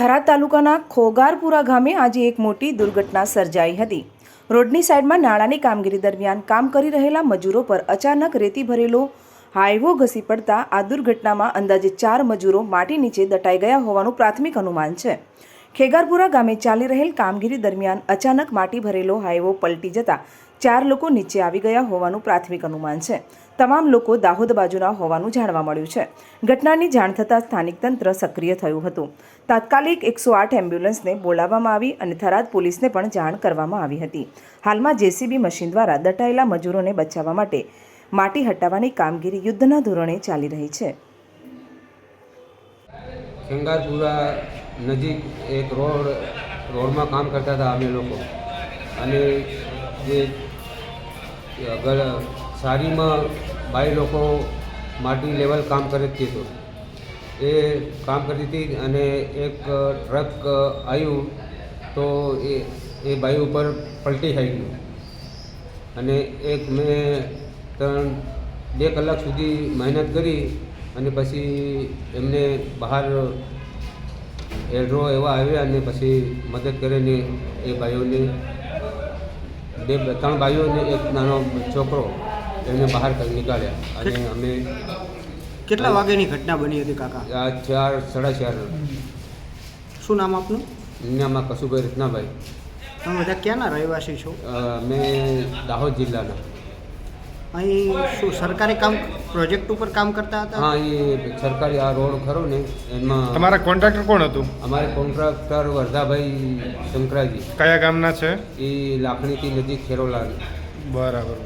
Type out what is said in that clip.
થરાદ તાલુકાના ખોગારપુરા ગામે આજે એક મોટી દુર્ઘટના સર્જાઈ હતી। રોડની સાઈડમાં નાળાની કામગીરી દરમિયાન કામ કરી રહેલા મજૂરો પર અચાનક રેતી ભરેલો હાઈવો ઘસી પડતા આ દુર્ઘટનામાં અંદાજે 4 મજૂરો માટી નીચે દટાઈ ગયા હોવાનું પ્રાથમિક અનુમાન છે। ખેગારપુરા ગામે ચાલી રહેલ કામગીરી દરમિયાન અચાનક માટી ભરેલો હાઈવો પલટી જતા 4 લોકો નીચે આવી ગયા હોવાનું પ્રાથમિક અનુમાન છે। તમામ લોકો દાહોદ બાજુના હોવાનું જાણવા મળ્યું છે। ઘટનાની જાણ થતાં સ્થાનિક તંત્ર સક્રિય થયું હતું। તાત્કાલિક 108 એમ્બ્યુલન્સને બોલાવવામાં આવી અને થરાદ પોલીસને પણ જાણ કરવામાં આવી હતી। હાલમાં જેસીબી મશીન દ્વારા દટાયેલા મજૂરોને બચાવવા માટે માટી હટાવવાની કામગીરી યુદ્ધના ધોરણે ચાલી રહી છે। ખેગારપુરા નજીક એક રોડમાં કામ કરતા હતા અમે લોકો, અને જે આગળ સારીમાં બાઈ લોકો માટી લેવલ કામ કરે છે, તો એ કામ કરતી હતી અને એક ટ્રક આવ્યું તો એ બાઈ ઉપર પલટી થઈ ગયું, અને મેં 2 કલાક સુધી મહેનત કરી અને પછી એમને બહાર એડરો એવા આવ્યા અને પછી મદદ કરીને એ ભાઈઓને 3 ભાઈઓને એક નાનો છોકરો એમને બહાર નીકાળ્યા। અને અમે કેટલા વાગ્યાની ઘટના બની હતી કાકા? 4, 4:30। શું નામ આપનું? નામ કશુભાઈ રત્નાભાઈ। તમે બધા ક્યાંના રહેવાસી છો? મેં દાહોદ જિલ્લાના। અહીં શું સરકારી કામ પ્રોજેક્ટ ઉપર કામ કરતા હતા? હા, એ સરકારી આ રોડ ખરો ને એમાં। તમારા કોન્ટ્રાક્ટર કોણ હતું? અમારે કોન્ટ્રાક્ટર વરદાભાઈ શંકરાજી। કયા ગામના છે? એ લાખણીથી નજીક ખેરોલા। બરાબર।